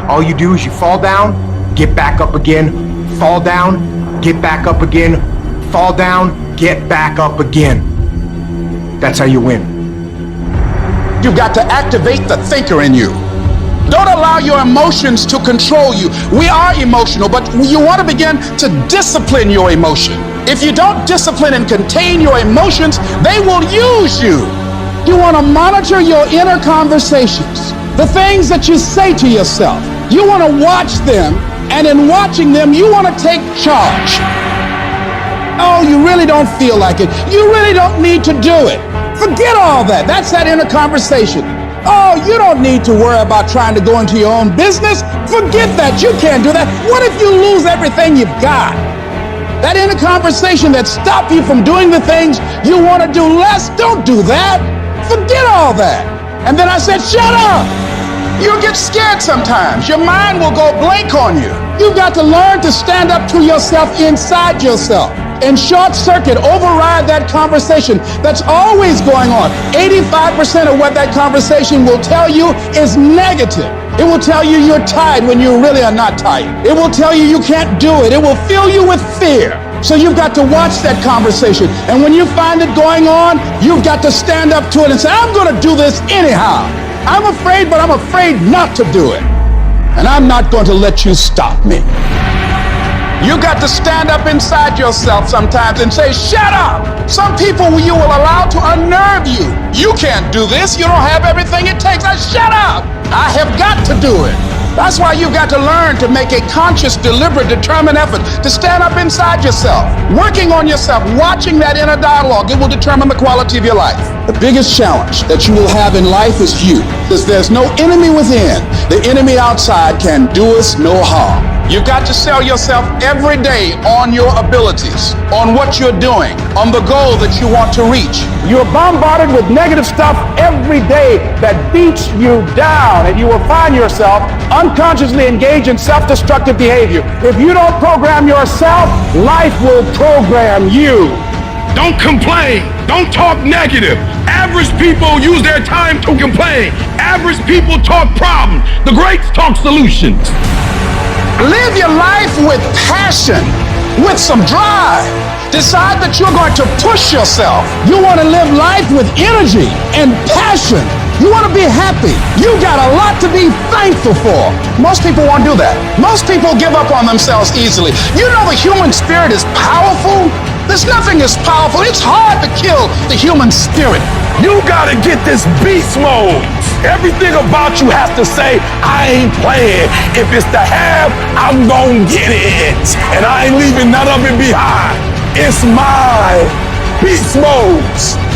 All you do is you fall down, get back up again, fall down, get back up again, fall down, get back up again. That's how you win. You've got to activate the thinker in you. Don't allow your emotions to control you. We are emotional, but you want to begin to discipline your emotion. If you don't discipline and contain your emotions, they will use you. You want to monitor your inner conversations, the things that you say to yourself. You want to watch them, and in watching them, you want to take charge. Oh, you really don't feel like it. You really don't need to do it. Forget all that. That's that inner conversation. Oh, you don't need to worry about trying to go into your own business. Forget that. You can't do that. What if you lose everything you've got? That inner conversation that stopped you from doing the things you want to do less, don't do that. Forget all that. And then I said, shut up. You'll get scared sometimes. Your mind will go blank on you. You've got to learn to stand up to yourself inside yourself and short circuit, override that conversation that's always going on. 85% of what that conversation will tell you is negative. It will tell you you're tired when you really are not tired. It will tell you you can't do it. It will fill you with fear. So you've got to watch that conversation. And when you find it going on, you've got to stand up to it and say, I'm going to do this anyhow. I'm afraid, but I'm afraid not to do it. And I'm not going to let you stop me. You got to stand up inside yourself sometimes and say, shut up. Some people you will allow to unnerve you. You can't do this. You don't have everything it takes. Shut up. I have got to do it. That's why you've got to learn to make a conscious, deliberate, determined effort to stand up inside yourself, working on yourself, watching that inner dialogue. It will determine the quality of your life. The biggest challenge that you will have in life is you, because there's no enemy within. The enemy outside can do us no harm. You've got to sell yourself every day on your abilities, on what you're doing, on the goal that you want to reach. You're bombarded with negative stuff every day that beats you down, and you will find yourself unconsciously engaged in self-destructive behavior. If you don't program yourself, life will program you. Don't complain. Don't talk negative. Average people use their time to complain. Average people talk problems. The greats talk solutions. Live your life with passion, with some drive. Decide that you're going to push yourself. You want to live life with energy and passion. You want to be happy. You got a lot to be thankful for. Most people won't do that. Most people give up on themselves easily. You know the human spirit is powerful. There's nothing as powerful. It's hard to kill the human spirit. You gotta get this beast mode. Everything about you has to say, I ain't playing. If it's to have, I'm gonna get it. And I ain't leaving none of it behind. It's my beast mode.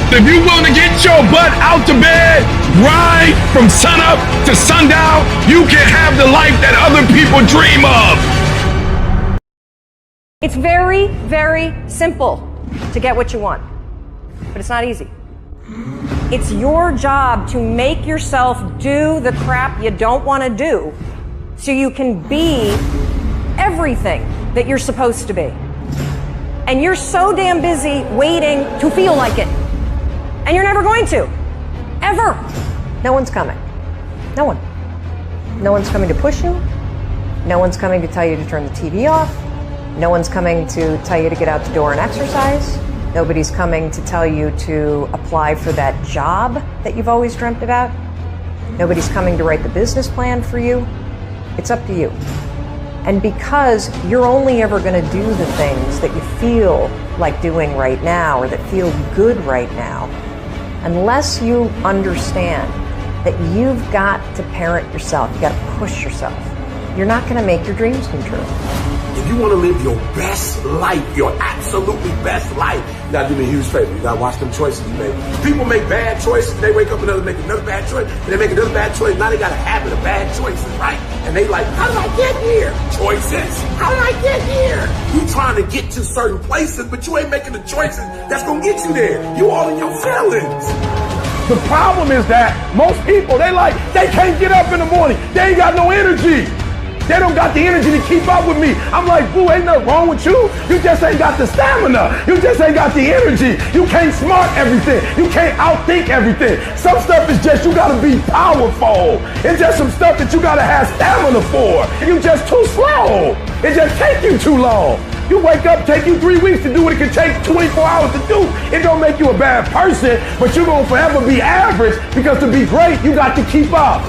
If you want to get your butt out to bed, grind from sunup to sundown, you can have the life that other people dream of. It's very, very simple to get what you want, but it's not easy. It's your job to make yourself do the crap you don't want to do so you can be everything that you're supposed to be. And you're so damn busy waiting to feel like it. And you're never going to. Ever. No one's coming. No one. No one's coming to push you. No one's coming to tell you to turn the TV off. No one's coming to tell you to get out the door and exercise. Nobody's coming to tell you to apply for that job that you've always dreamt about. Nobody's coming to write the business plan for you. It's up to you. And because you're only ever going to do the things that you feel like doing right now or that feel good right now, unless you understand that you've got to parent yourself, you got to push yourself, you're not going to make your dreams come true. If you want to live your best life, your absolutely best life, you got to do me a huge favor. You got to watch them choices you make. People make bad choices. They wake up and they make another bad choice. And they make another bad choice. Now they got a habit of bad choices, right? And they like, how did I get here? Choices. How did I get here? You trying to get to certain places, but you ain't making the choices that's going to get you there. You all in your feelings. The problem is that most people, they can't get up in the morning. They ain't got no energy. They don't got the energy to keep up with me. I'm like, boo, ain't nothing wrong with you. You just ain't got the stamina. You just ain't got the energy. You can't smart everything. You can't outthink everything. Some stuff is just you gotta be powerful. It's just some stuff that you gotta have stamina for. You just too slow. It just take you too long. You wake up, take you 3 weeks to do what it can take 24 hours to do. It don't make you a bad person, but you're gonna forever be average because to be great, you got to keep up.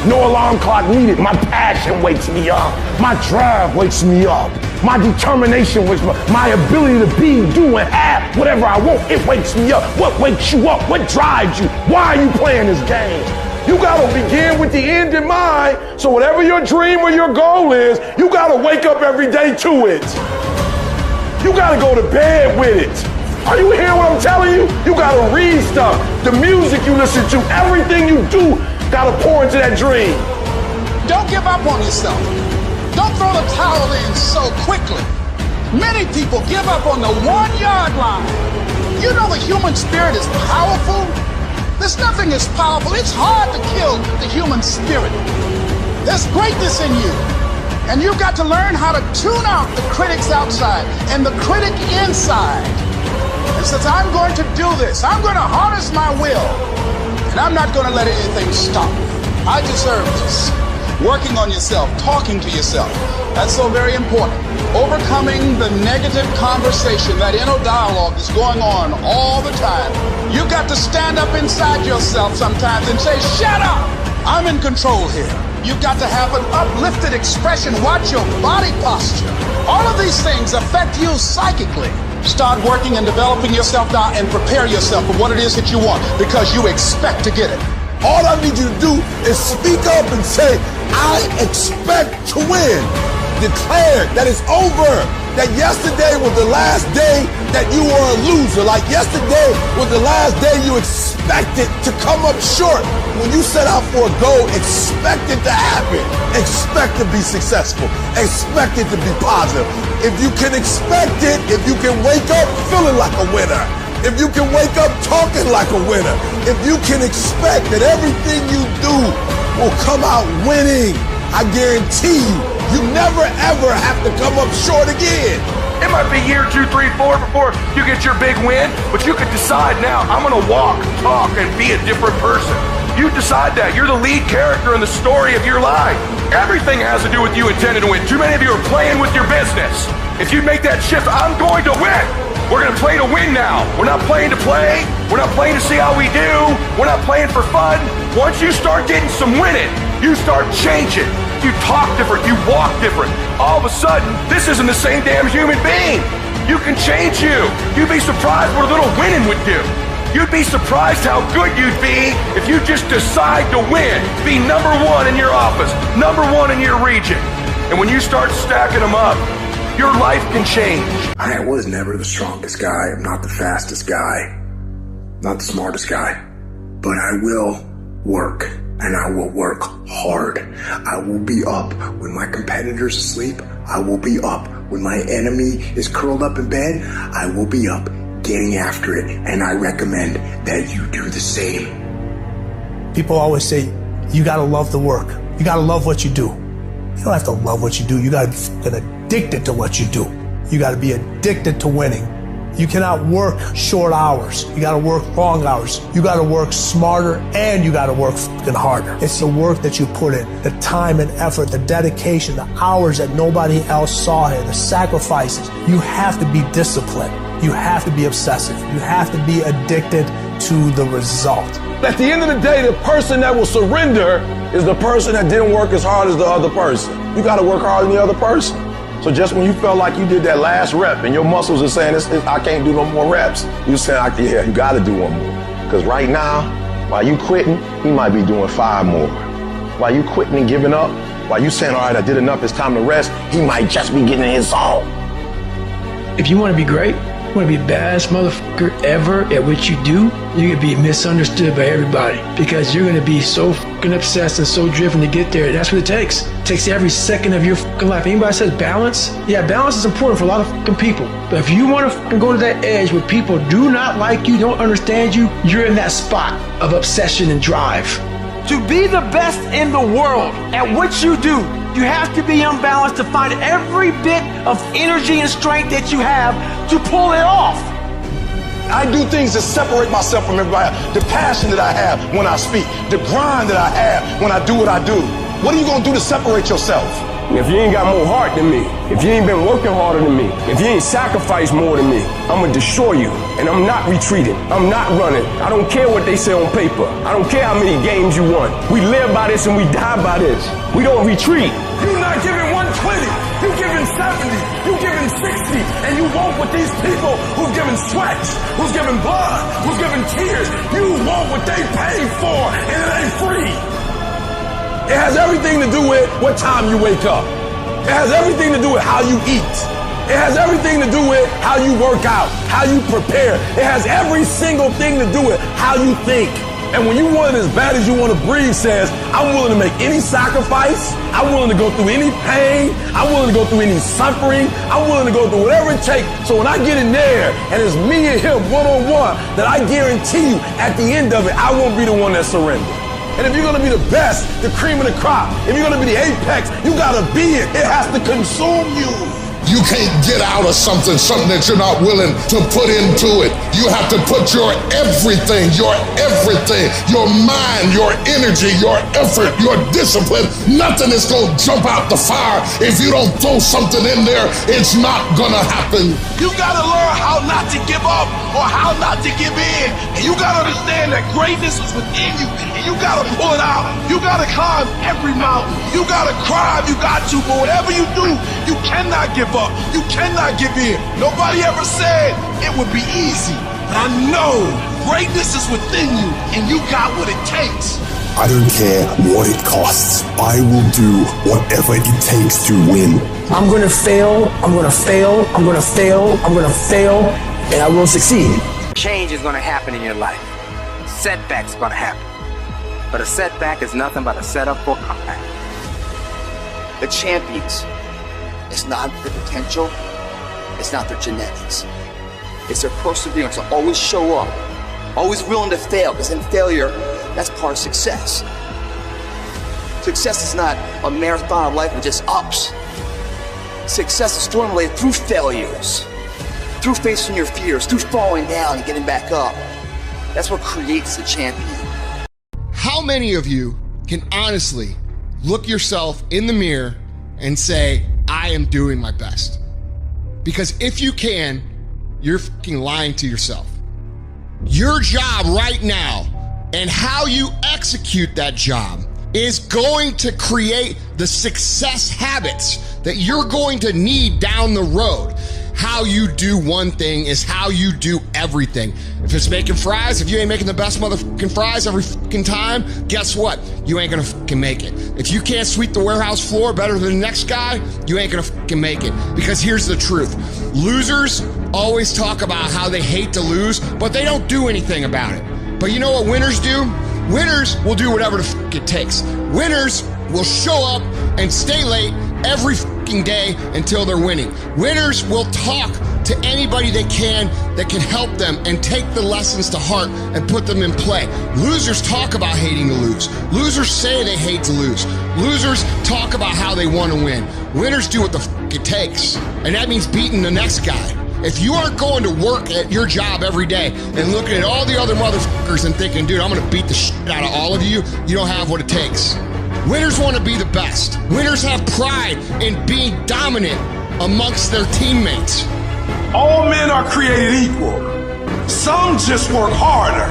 No alarm clock needed. My passion wakes me up. My drive wakes me up. My determination wakes me up. My ability to be, do, and have whatever I want, it wakes me up. What wakes you up? What drives you? Why are you playing this game? You gotta begin with the end in mind, so whatever your dream or your goal is, you gotta wake up every day to it. You gotta go to bed with it. Are you hearing what I'm telling you? You gotta read stuff. The music you listen to, everything you do, gotta pour into that dream. Don't give up on yourself. Don't throw the towel in so quickly. Many people give up on the 1-yard line. You know the human spirit is powerful. There's nothing as powerful. It's hard to kill the human spirit. There's greatness in you. And you've got to learn how to tune out the critics outside and the critic inside. And since I'm going to do this, I'm going to harness my will. And I'm not going to let anything stop me. I deserve this. Working on yourself, talking to yourself. That's so very important. Overcoming the negative conversation, that inner dialogue is going on all the time. You've got to stand up inside yourself sometimes and say, shut up! I'm in control here. You've got to have an uplifted expression. Watch your body posture. All of these things affect you psychically. Start working and developing yourself now and prepare yourself for what it is that you want, because you expect to get it. All I need you to do is speak up and say, I expect to win. Declare that it's over. That yesterday was the last day that you were a loser. Like yesterday was the last day you expected to come up short. When you set out for a goal, expect it to happen. Expect to be successful. Expect it to be positive. If you can expect it, if you can wake up feeling like a winner, if you can wake up talking like a winner, if you can expect that everything you do will come out winning, I guarantee you never ever have to come up short again. It might be year 2, 3, 4 before you get your big win, but you could decide now, I'm gonna walk, talk, and be a different person. You decide that. You're the lead character in the story of your life. Everything has to do with you intending to win. Too many of you are playing with your business. If you make that shift, I'm going to win. We're gonna play to win now. We're not playing to play. We're not playing to see how we do. We're not playing for fun. Once you start getting some winning, you start changing. You talk different, you walk different. All of a sudden, this isn't the same damn human being. You can change you. You'd be surprised what a little winning would do. You'd be surprised how good you'd be if you just decide to win. Be number 1 in your office, number 1 in your region. And when you start stacking them up, your life can change. I was never the strongest guy. I'm not the fastest guy. Not the smartest guy. But I will work. And I will work hard. I will be up when my competitor's asleep. I will be up when my enemy is curled up in bed. I will be up getting after it. And I recommend that you do the same. People always say, you gotta love the work. You gotta love what you do. You don't have to love what you do. You gotta get addicted to what you do. You gotta be addicted to winning. You cannot work short hours. You gotta work long hours. You gotta work smarter, and you gotta work fucking harder. It's the work that you put in, the time and effort, the dedication, the hours that nobody else saw here, the sacrifices. You have to be disciplined. You have to be obsessive. You have to be addicted to the result. At the end of the day, the person that will surrender is the person that didn't work as hard as the other person. You gotta work harder than the other person. So just when you felt like you did that last rep and your muscles are saying, I can't do no more reps, you saying, yeah, you got to do one more. Because right now, while you quitting, he might be doing 5 more. While you quitting and giving up, while you saying, all right, I did enough, it's time to rest, he might just be getting in his zone. If you want to be great, you want to be the baddest motherfucker ever at what you do, you're going to be misunderstood by everybody because you're going to be so fucking obsessed and so driven to get there. That's what it takes. It takes every second of your fucking life. Anybody says balance? Yeah, balance is important for a lot of fucking people. But if you want to fucking go to that edge where people do not like you, don't understand you, you're in that spot of obsession and drive. To be the best in the world at what you do, You have to be unbalanced to find every bit of energy and strength that you have to pull it off. I do things to separate myself from everybody else. The passion that I have when I speak, the grind that I have when I do what I do. What are you gonna do to separate yourself? If you ain't got more heart than me, if you ain't been working harder than me, if you ain't sacrificed more than me, I'm gonna destroy you. And I'm not retreating. I'm not running. I don't care what they say on paper. I don't care how many games you won. We live by this and we die by this. We don't retreat. You're not giving 120. You're giving 70. You're giving 60. And you want what these people who've given sweat, who's given blood, who's given tears, you want what they paid for, and it ain't free. It has everything to do with what time you wake up. It has everything to do with how you eat. It has everything to do with how you work out, how you prepare. It has every single thing to do with how you think. And when you want it as bad as you want to breathe, says, I'm willing to make any sacrifice. I'm willing to go through any pain. I'm willing to go through any suffering. I'm willing to go through whatever it takes. So when I get in there and it's me and him one-on-one, that I guarantee you at the end of it, I won't be the one that surrenders. And if you're going to be the best, the cream of the crop, if you're going to be the apex, you got to be it. It has to consume you. You can't get out of something that you're not willing to put into it. You have to put your everything, your mind, your energy, your effort, your discipline. Nothing is going to jump out the fire. If you don't throw something in there, it's not going to happen. You got to learn how not to give up or how not to give in. And you got to understand that greatness is within you. And you got to pull it out. You got to climb every mountain. You got to climb. You got to. But whatever you do, you cannot give up. You cannot give in. Nobody ever said it would be easy. But I know greatness is within you, and you got what it takes. I don't care what it costs. I will do whatever it takes to win. I'm going to fail. I'm going to fail. I'm going to fail. I'm going to fail. And I will succeed. Change is going to happen in your life. Setbacks going to happen. But a setback is nothing but a setup for comeback. The champions, it's not their potential, it's not their genetics. It's their perseverance to always show up, always willing to fail, because in failure, that's part of success. Success is not a marathon of life with just ups. Success is formulated through failures, through facing your fears, through falling down and getting back up. That's what creates the champion. How many of you can honestly look yourself in the mirror and say, I am doing my best? Because if you can, you're fucking lying to yourself. Your job right now and how you execute that job is going to create the success habits that you're going to need down the road. How you do one thing is how you do everything. If it's making fries, if you ain't making the best motherfucking fries every fucking time, guess what? You ain't gonna fucking make it. If you can't sweep the warehouse floor better than the next guy, you ain't gonna fucking make it. Because here's the truth. Losers always talk about how they hate to lose, but they don't do anything about it. But you know what winners do? Winners will do whatever the fuck it takes. Winners will show up and stay late every fucking day until they're winning. Winners will talk to anybody they can that can help them and take the lessons to heart and put them in play. Losers talk about hating to lose. Losers say they hate to lose. Losers talk about how they want to win. Winners do what the fuck it takes. And that means beating the next guy. If you aren't going to work at your job every day and looking at all the other motherfuckers and thinking, dude, I'm gonna beat the shit out of all of you, you don't have what it takes. Winners want to be the best. Winners have pride in being dominant amongst their teammates. All men are created equal. Some just work harder.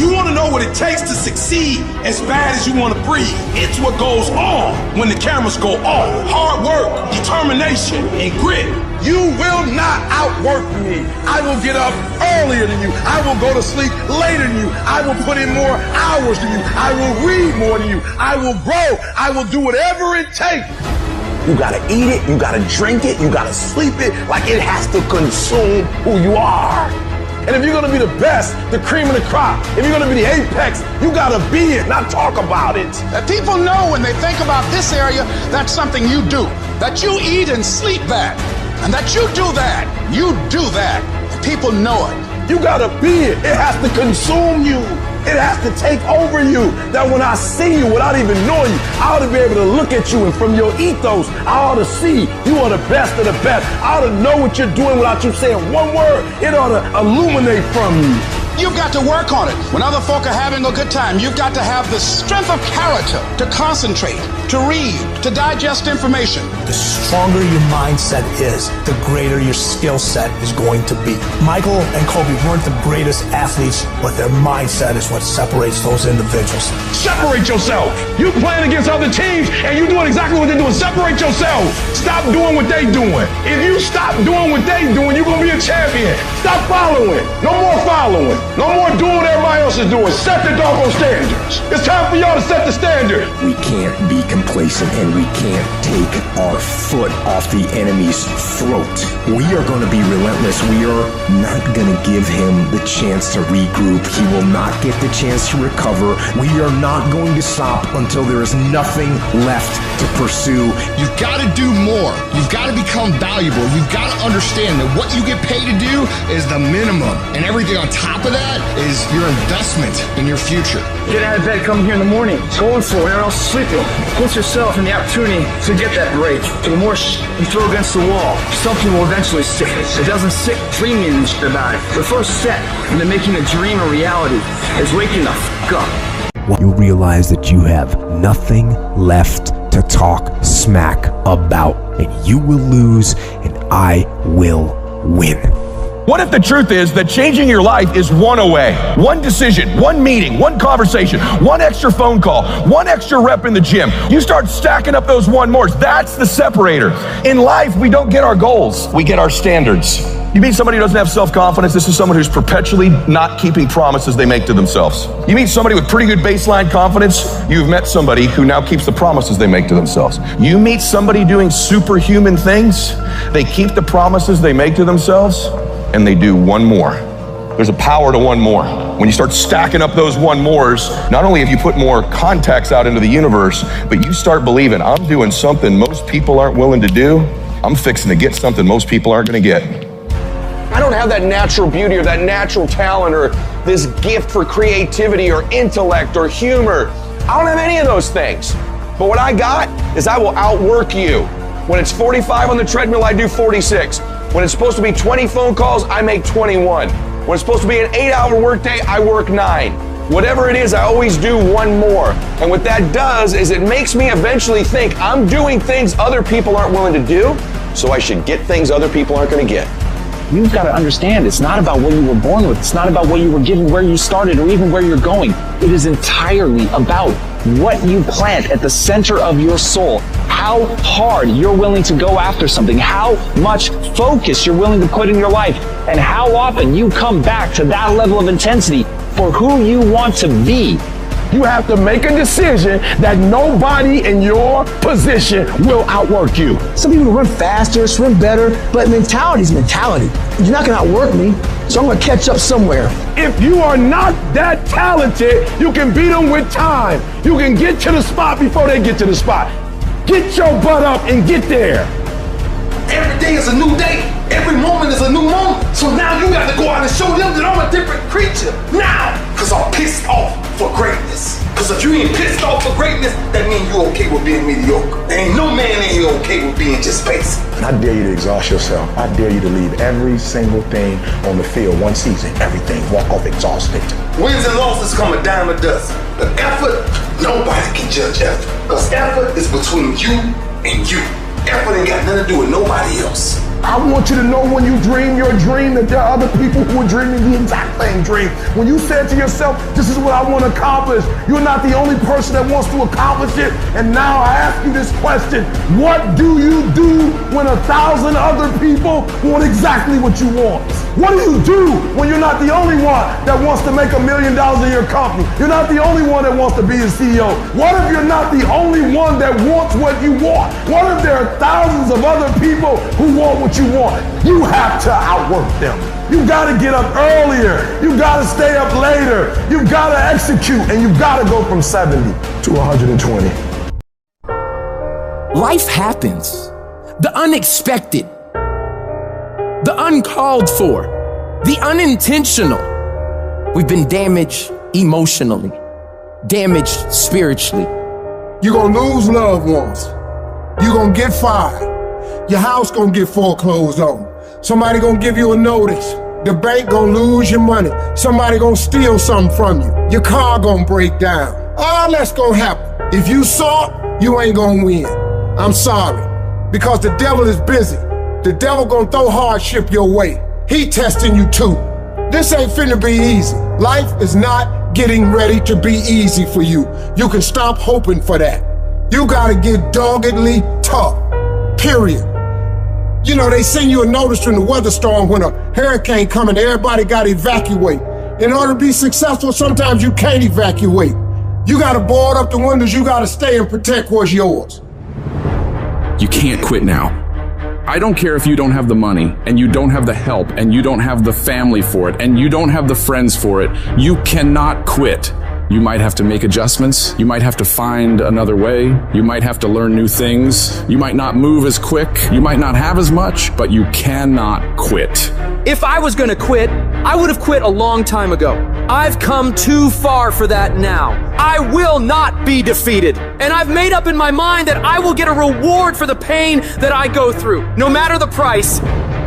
You want to know what it takes to succeed as bad as you want to breathe. It's what goes on when the cameras go off. Hard work, determination, and grit. You will not outwork me. I will get up earlier than you. I will go to sleep later than you. I will put in more hours than you. I will read more than you. I will grow. I will do whatever it takes. You gotta eat it, you gotta drink it, you gotta sleep it, like it has to consume who you are. And if you're gonna be the best, the cream of the crop, if you're gonna be the apex, you gotta be it, not talk about it. That people know when they think about this area, that's something you do. That you eat and sleep that. And that you do that. You do that. And people know it. You gotta be it. It has to consume you. It has to take over you. That when I see you without even knowing you, I ought to be able to look at you, and from your ethos, I ought to see you are the best of the best. I ought to know what you're doing without you saying one word. It ought to illuminate from you. You've got to work on it. When other folk are having a good time, you've got to have the strength of character to concentrate, to read, to digest information. The stronger your mindset is, the greater your skill set is going to be. Michael and Kobe weren't the greatest athletes, but their mindset is what separates those individuals. Separate yourself. You playing against other teams and you doing exactly what they're doing. Separate yourself. Stop doing what they doing. If you stop doing what they doing, you're going to be a champion. Stop following. No more following. No more doing what everybody else is doing. Set the doggone standards. It's time for y'all to set the standard. We can't be complacent, and we can't take our foot off the enemy's throat. We are going to be relentless. We are not going to give him the chance to regroup. He will not get the chance to recover. We are not going to stop until there is nothing left to pursue. You've got to do more. You've got to become valuable. You've got to understand that what you get paid to do is the minimum, and everything on top of that is your investment in your future. Get out of bed, come here in the morning. Going for it, everyone else is sleeping. Put yourself in the opportunity to get that break. The more you throw against the wall, something will eventually stick. It doesn't stick dreaming about it. The first step into making a dream a reality is waking the f*** up. You'll realize that you have nothing left to talk smack about, and you will lose, and I will win. What if the truth is that changing your life is one away? One decision, one meeting, one conversation, one extra phone call, one extra rep in the gym. You start stacking up those one mores. That's the separator. In life, we don't get our goals. We get our standards. You meet somebody who doesn't have self-confidence. This is someone who's perpetually not keeping promises they make to themselves. You meet somebody with pretty good baseline confidence. You've met somebody who now keeps the promises they make to themselves. You meet somebody doing superhuman things. They keep the promises they make to themselves, and they do one more. There's a power to one more. When you start stacking up those one mores, not only have you put more contacts out into the universe, but you start believing, I'm doing something most people aren't willing to do. I'm fixing to get something most people aren't gonna get. I don't have that natural beauty or that natural talent or this gift for creativity or intellect or humor. I don't have any of those things. But what I got is I will outwork you. When it's 45 on the treadmill, I do 46. When it's supposed to be 20 phone calls, I make 21. When it's supposed to be an 8-hour workday, I work 9. Whatever it is, I always do one more. And what that does is it makes me eventually think I'm doing things other people aren't willing to do, so I should get things other people aren't gonna get. You've got to understand, it's not about what you were born with. It's not about what you were given, where you started, or even where you're going. It is entirely about what you plant at the center of your soul, how hard you're willing to go after something, how much focus you're willing to put in your life, and how often you come back to that level of intensity for who you want to be. You have to make a decision that nobody in your position will outwork you. Some people run faster, swim better, but mentality is mentality. You're not gonna outwork me, so I'm gonna catch up somewhere. If you are not that talented, you can beat them with time. You can get to the spot before they get to the spot. Get your butt up and get there. Every day is a new day. Every moment is a new moment. So now you got to go out and show them that I'm a different creature. Now, because I'm pissed off for greatness. Because if you ain't pissed off for greatness, that means you okay with being mediocre. There ain't no man in here okay with being just basic. And I dare you to exhaust yourself. I dare you to leave every single thing on the field one season. Everything. Walk off exhausted. Wins and losses come a dime a dozen. But effort, nobody can judge effort. Because effort is between you and you. Effort ain't got nothing to do with nobody else. I want you to know when you dream your dream that there are other people who are dreaming the exact same dream. When you said to yourself, this is what I want to accomplish, you're not the only person that wants to accomplish it. And now I ask you this question, what do you do when 1,000 other people want exactly what you want? What do you do when you're not the only one that wants to make $1 million in your company? You're not the only one that wants to be a CEO. What if you're not the only one that wants what you want? What if there are thousands of other people who want what you want? You have to outwork them. You gotta get up earlier. You gotta stay up later. You gotta execute, and you gotta go from 70 to 120. Life happens. The unexpected, the uncalled for, the unintentional. We've been damaged, emotionally, damaged spiritually. You're gonna lose loved ones. You're gonna get fired. Your house gonna get foreclosed on. Somebody gonna give you a notice. The bank gonna lose your money. Somebody gonna steal something from you. Your car gonna break down. All that's gonna happen. If you saw it, you ain't gonna win. I'm sorry. Because the devil is busy. The devil gonna throw hardship your way. He testing you too. This ain't finna be easy. Life is not getting ready to be easy for you. You can stop hoping for that. You gotta get doggedly tough. Period. You know, they send you a notice from the weather storm when a hurricane coming, everybody gotta evacuate. In order to be successful, sometimes you can't evacuate. You gotta board up the windows, you gotta stay and protect what's yours. You can't quit now. I don't care if you don't have the money, and you don't have the help, and you don't have the family for it, and you don't have the friends for it. You cannot quit. You might have to make adjustments. You might have to find another way. You might have to learn new things. You might not move as quick. You might not have as much, but you cannot quit. If I was gonna quit, I would have quit a long time ago. I've come too far for that now. I will not be defeated. And I've made up in my mind that I will get a reward for the pain that I go through, no matter the price.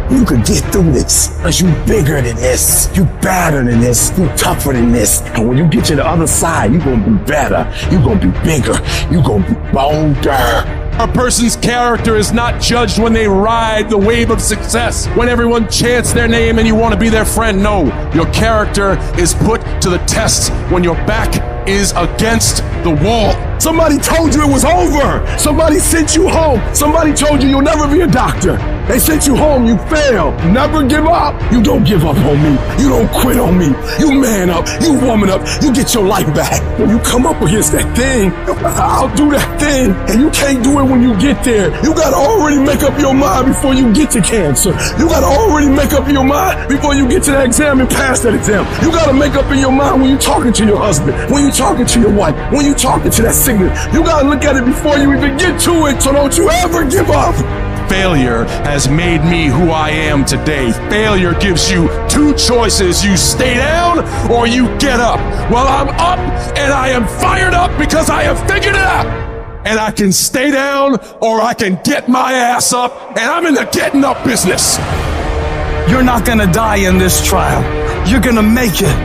You could get through this, because you bigger than this, you better than this, you tougher than this. And when you get to the other side, you're gonna be better, you're gonna be bigger, you're gonna be bolder. A person's character is not judged when they ride the wave of success, when everyone chants their name and you want to be their friend. No, your character is put to the test when your back is against the wall. Somebody told you it was over. Somebody sent you home. Somebody told you you'll never be a doctor. They sent you home, you failed. Never give up. You don't give up on me. You don't quit on me. You man up, you woman up, you get your life back. When you come up against that thing, I'll do that thing. And you can't do it when you get there. You gotta already make up your mind before you get to cancer. You gotta already make up your mind before you get to that exam and pass that exam. You gotta make up in your mind when you're talking to your husband, when you're talking to your wife, when you're talking to that sickness. You gotta look at it before you even get to it, so don't you ever give up. Failure has made me who I am today. Failure gives you two choices. You stay down or you get up. Well, I'm up and I am fired up because I have figured it out. And I can stay down or I can get my ass up, and I'm in the getting up business. You're not gonna die in this trial. You're gonna make it.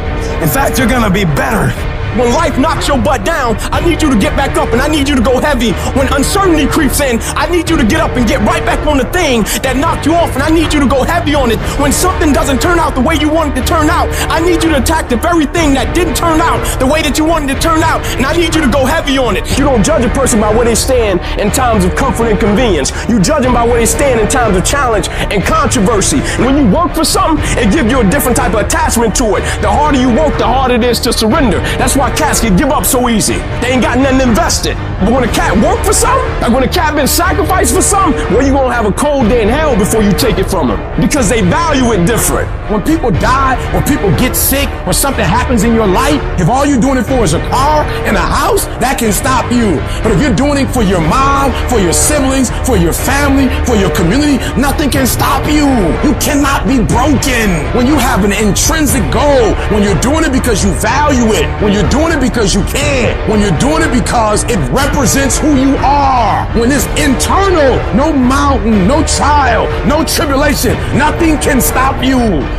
In fact, you're gonna be better. When life knocks your butt down, I need you to get back up and I need you to go heavy. When uncertainty creeps in, I need you to get up and get right back on the thing that knocked you off, and I need you to go heavy on it. When something doesn't turn out the way you want it to turn out, I need you to attack the very thing that didn't turn out the way that you wanted it to turn out, and I need you to go heavy on it. You don't judge a person by where they stand in times of comfort and convenience. You judge them by where they stand in times of challenge and controversy. When you work for something, it gives you a different type of attachment to it. The harder you work, the harder it is to surrender. That's why cats can give up so easy. They ain't got nothing invested. But when a cat work for something, like when a cat been sacrificed for something, well, you gonna have a cold day in hell before you take it from them, because they value it different. When people die, or people get sick, or something happens in your life, if all you're doing it for is a car and a house, that can stop you. But if you're doing it for your mom, for your siblings, for your family, for your community, nothing can stop you. You cannot be broken. When you have an intrinsic goal, when you're doing it because you value it, when you're doing it because you can, when you're doing it because it represents who you are, when it's internal, no mountain, no trial, no tribulation, nothing can stop you.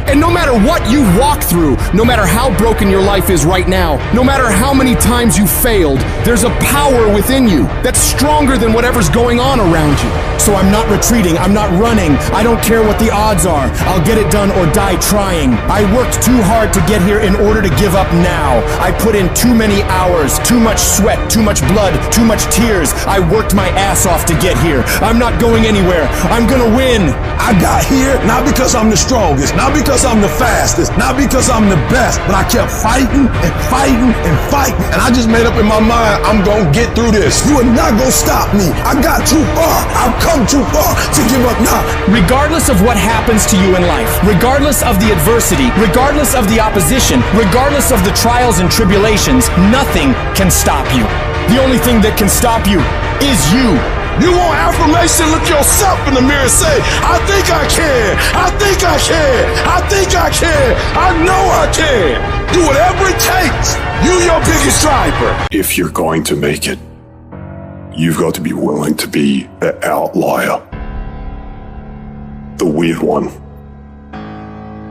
And no matter what you walk through, no matter how broken your life is right now, no matter how many times you failed, there's a power within you that's stronger than whatever's going on around you. So I'm not retreating, I'm not running, I don't care what the odds are, I'll get it done or die trying. I worked too hard to get here in order to give up now. I put in too many hours, too much sweat, too much blood, too much tears. I worked my ass off to get here. I'm not going anywhere. I'm gonna win. I got here not because I'm the strongest, not because I'm the fastest, not because I'm the best, but I kept fighting and fighting and fighting. And I just made up in my mind, I'm gonna get through this. You are not gonna stop me. I got too far. I've come too far to give up now. Regardless of what happens to you in life, regardless of the adversity, regardless of the opposition, regardless of the trials and tribulations, nothing can stop you. The only thing that can stop you is you. You want affirmation? Look yourself in the mirror and say, I think I can. I think I can. I think I can. I know I can. Do whatever it takes. You your biggest driver. If you're going to make it, you've got to be willing to be the outlier. The weird one.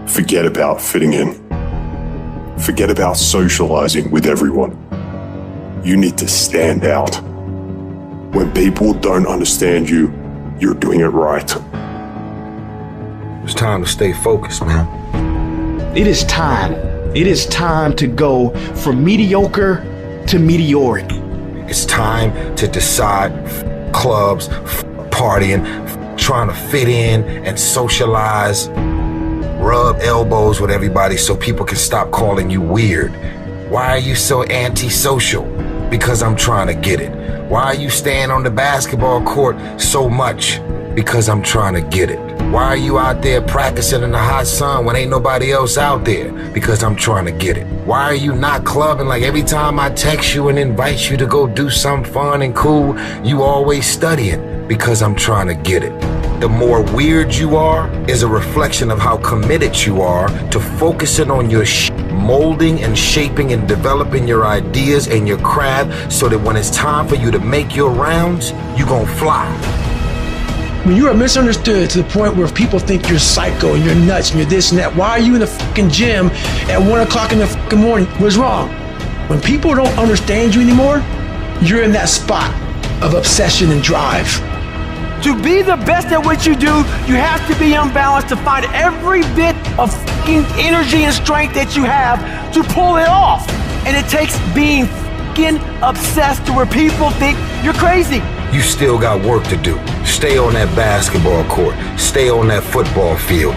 Forget about fitting in. Forget about socializing with everyone. You need to stand out. When people don't understand you, you're doing it right. It's time to stay focused, man. It is time. It is time to go from mediocre to meteoric. It's time to decide clubs, partying, trying to fit in and socialize, rub elbows with everybody so people can stop calling you weird. Why are you so antisocial? Because I'm trying to get it. Why are you staying on the basketball court so much? Because I'm trying to get it. Why are you out there practicing in the hot sun when ain't nobody else out there? Because I'm trying to get it. Why are you not clubbing like every time I text you and invite you to go do something fun and cool, you always studying? Because I'm trying to get it. The more weird you are is a reflection of how committed you are to focusing on your molding and shaping and developing your ideas and your craft so that when it's time for you to make your rounds, you gon' fly. When you are misunderstood to the point where people think you're psycho and you're nuts and you're this and that, why are you in the fucking gym at 1 o'clock in the fucking morning? What's wrong? When people don't understand you anymore, you're in that spot of obsession and drive. To be the best at what you do, you have to be unbalanced to find every bit of fucking energy and strength that you have to pull it off. And it takes being fucking obsessed to where people think you're crazy. You still got work to do. Stay on that basketball court. Stay on that football field.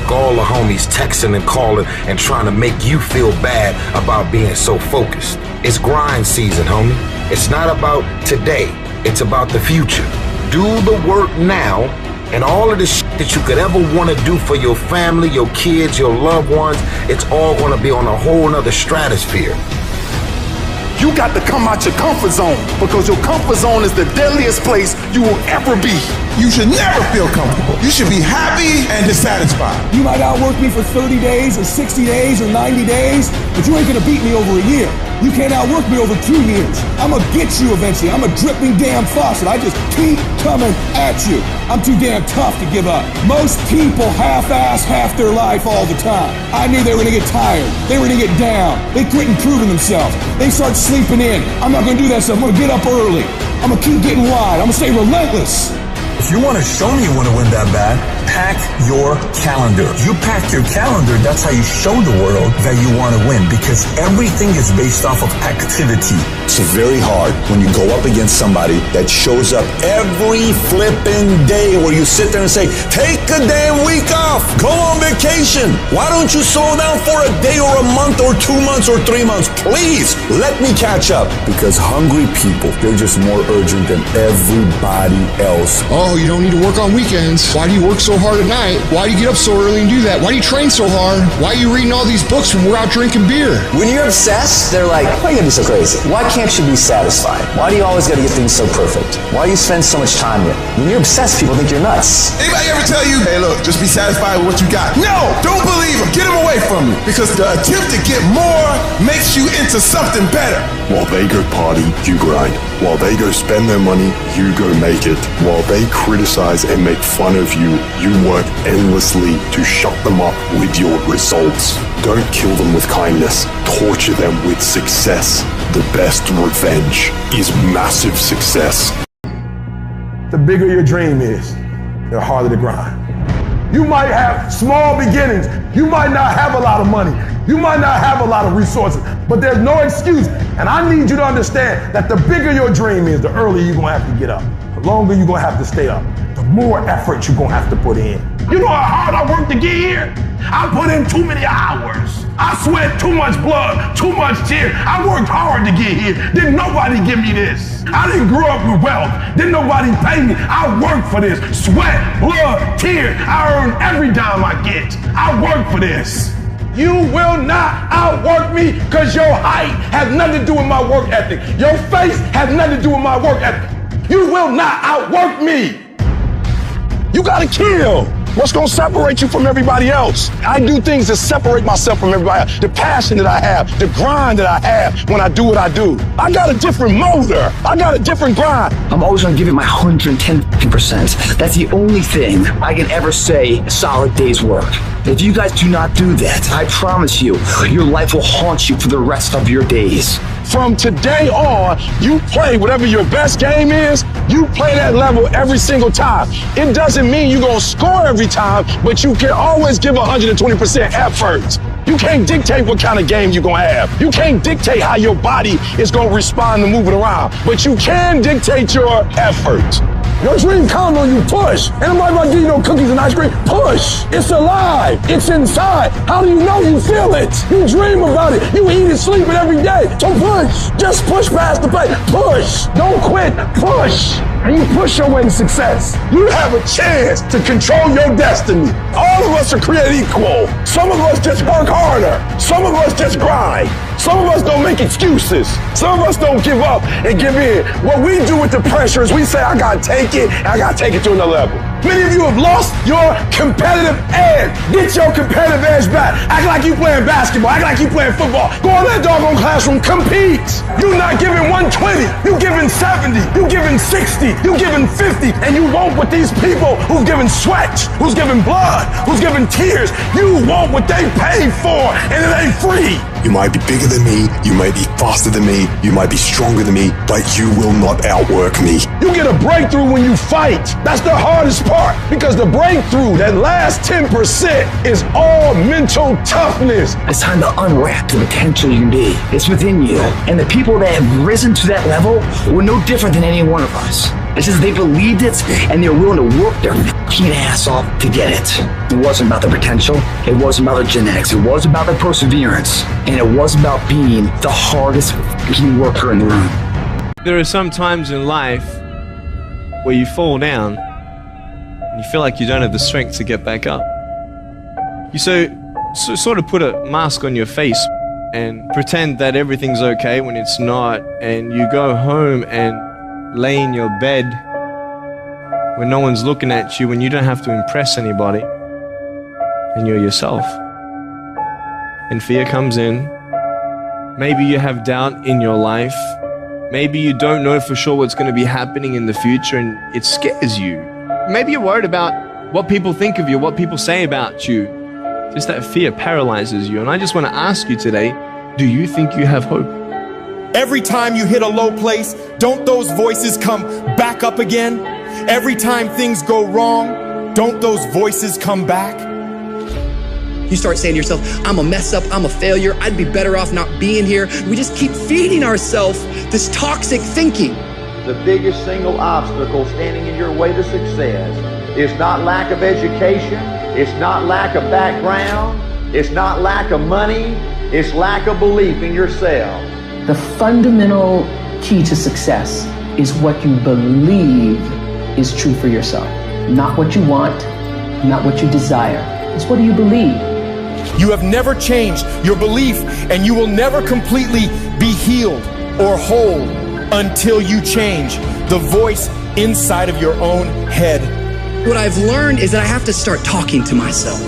All the homies texting and calling and trying to make you feel bad about being so focused. It's grind season, homie. It's not about today. It's about the future. Do the work now, and all of the shit that you could ever want to do for your family, your kids, your loved ones, it's all going to be on a whole nother stratosphere. You got to come out your comfort zone because your comfort zone is the deadliest place you will ever be. You should never feel comfortable. You should be happy and dissatisfied. You might outwork me for 30 days or 60 days or 90 days, but you ain't gonna beat me over a year. You can't outwork me over 2 years. I'm gonna get you eventually. I'm a dripping damn faucet. I just keep coming at you. I'm too damn tough to give up. Most people half-ass half their life all the time. I knew they were gonna get tired. They were gonna get down. They quit improving themselves. They start sleeping in. I'm not gonna do that stuff. I'm gonna get up early. I'm gonna keep getting wide. I'm gonna stay relentless. If you want to show me you want to win that bad, pack your calendar. You pack your calendar, that's how you show the world that you want to win, because everything is based off of activity. It's very hard when you go up against somebody that shows up every flipping day where you sit there and say, take a damn week off, go on vacation. Why don't you slow down for a day or a month or 2 months or 3 months? Please, let me catch up. Because hungry people, they're just more urgent than everybody else. Oh, you don't need to work on weekends. Why do you work so hard at night? Why do you get up so early and do that? Why do you train so hard? Why are you reading all these books when we're out drinking beer? When you're obsessed, they're like, why are you gonna be so crazy? Why can't you be satisfied? Why do you always gotta get things so perfect? Why do you spend so much time here? When you're obsessed, people think you're nuts. Anybody ever tell you, hey look, just be satisfied with what you got? No, don't believe him. Get him away from you. Because the attempt to get more makes you into something better. While they go party, you grind. While they go spend their money, you go make it. While they criticize and make fun of you, you work endlessly to shut them up with your results. Don't kill them with kindness. Torture them with success. The best revenge is massive success. The bigger your dream is, the harder the grind. You might have small beginnings. You might not have a lot of money. You might not have a lot of resources, but there's no excuse. And I need you to understand that the bigger your dream is, the earlier you're gonna have to get up. The longer you're gonna have to stay up. The more effort you're gonna have to put in. You know how hard I worked to get here? I put in too many hours. I sweat too much blood, too much tears. I worked hard to get here. Didn't nobody give me this. I didn't grow up with wealth. Didn't nobody pay me. I worked for this. Sweat, blood, tears. I earn every dime I get. I work for this. You will not outwork me because your height has nothing to do with my work ethic. Your face has nothing to do with my work ethic. You will not outwork me. You gotta kill. What's going to separate you from everybody else? I do things that separate myself from everybody else. The passion that I have, the grind that I have when I do what I do. I got a different motor. I got a different grind. I'm always going to give it my 110%. That's the only thing I can ever say a solid day's work. If you guys do not do that, I promise you, your life will haunt you for the rest of your days. From today on, you play whatever your best game is, you play that level every single time. It doesn't mean you're going to score every time, but you can always give 120% effort. You can't dictate what kind of game you're going to have. You can't dictate how your body is going to respond to moving around, but you can dictate your effort. Your dream comes on you, push. Ain't nobody about to give you no cookies and ice cream. Push. It's alive. It's inside. How do you know you feel it? You dream about it. You eat and sleep it every day. So push. Just push past the plate. Push. Don't quit. Push. And you push your way to success. You have a chance to control your destiny. All of us are created equal. Some of us just work harder. Some of us just grind. Some of us don't make excuses. Some of us don't give up and give in. What we do with the pressure is we say, I gotta take it, and I gotta take it to another level. Many of you have lost your competitive edge. Get your competitive edge back. Act like you playing basketball. Act like you playing football. Go in that doggone classroom. Compete. You're not giving 120. You're giving 70. You're giving 60. You're giving 50. And you want what these people who've given sweat, who's given blood, who's given tears, you want what they paid for, and it ain't free. You might be bigger than me, you might be faster than me, you might be stronger than me, but you will not outwork me. You get a breakthrough when you fight. That's the hardest part, because the breakthrough, that last 10%, is all mental toughness. It's time to unwrap the potential you can be. It's within you. And the people that have risen to that level were no different than any one of us. It's just they believed it and they're willing to work their fucking ass off to get it. It wasn't about the potential. It wasn't about the genetics. It was about the perseverance. And it was about being the hardest fucking worker in the room. There are some times in life where you fall down and you feel like you don't have the strength to get back up. You sort of put a mask on your face and pretend that everything's okay when it's not, and you go home and lay in your bed when no one's looking at you, when you don't have to impress anybody, and you're yourself. And fear comes in. Maybe you have doubt in your life. Maybe you don't know for sure what's going to be happening in the future, and it scares you. Maybe you're worried about what people think of you, what people say about you. Just that fear paralyzes you. And I just want to ask you today, do you think you have hope? Every time you hit a low place, don't those voices come back up again? Every time things go wrong, don't those voices come back? You start saying to yourself, I'm a mess up, I'm a failure, I'd be better off not being here. We just keep feeding ourselves this toxic thinking. The biggest single obstacle standing in your way to success is not lack of education, it's not lack of background, it's not lack of money, it's lack of belief in yourself. The fundamental key to success is what you believe is true for yourself. Not what you want, not what you desire. It's what do you believe? You have never changed your belief, and you will never completely be healed or whole until you change the voice inside of your own head. What I've learned is that I have to start talking to myself.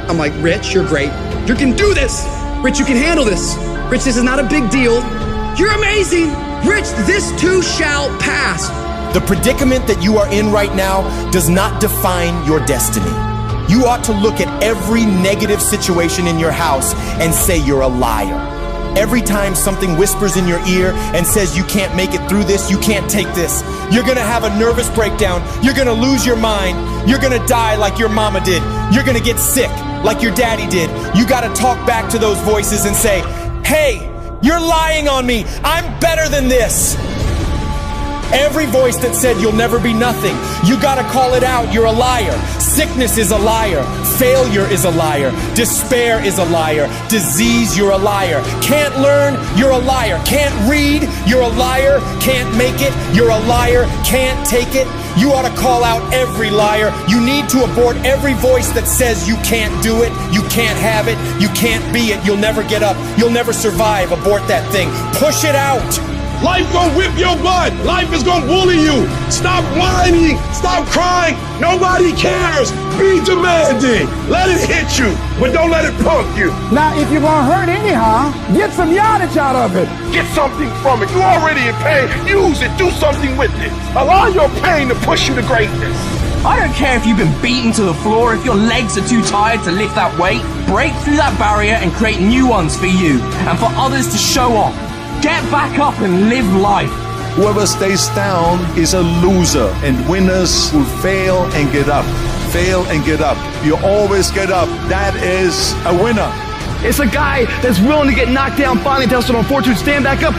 I'm like, Rich, you're great. You can do this. Rich, you can handle this. Rich, this is not a big deal. You're amazing. Rich, this too shall pass. The predicament that you are in right now does not define your destiny. You ought to look at every negative situation in your house and say you're a liar. Every time something whispers in your ear and says you can't make it through this, you can't take this, you're gonna have a nervous breakdown, you're gonna lose your mind, you're gonna die like your mama did, you're gonna get sick like your daddy did. You gotta talk back to those voices and say, hey, you're lying on me, I'm better than this. Every voice that said you'll never be nothing, you gotta call it out, you're a liar. Sickness is a liar. Failure is a liar. Despair is a liar. Disease, you're a liar. Can't learn, you're a liar. Can't read, you're a liar. Can't make it, you're a liar. Can't take it. You ought to call out every liar. You need to abort every voice that says you can't do it, you can't have it, you can't be it, you'll never get up, you'll never survive. Abort that thing. Push it out. Life gonna whip your butt. Life is gonna bully you. Stop whining. Stop crying. Nobody cares. Be demanding. Let it hit you, but don't let it punk you. Now, if you're gonna hurt anyhow, get some yardage out of it. Get something from it. You're already in pain. Use it. Do something with it. Allow your pain to push you to greatness. I don't care if you've been beaten to the floor, if your legs are too tired to lift that weight. Break through that barrier and create new ones for you and for others to show off. Get back up and live life. Whoever stays down is a loser, and winners will fail and get up. Fail and get up. You always get up. That is a winner. It's a guy that's willing to get knocked down, finally tells an unfortunate stand back up.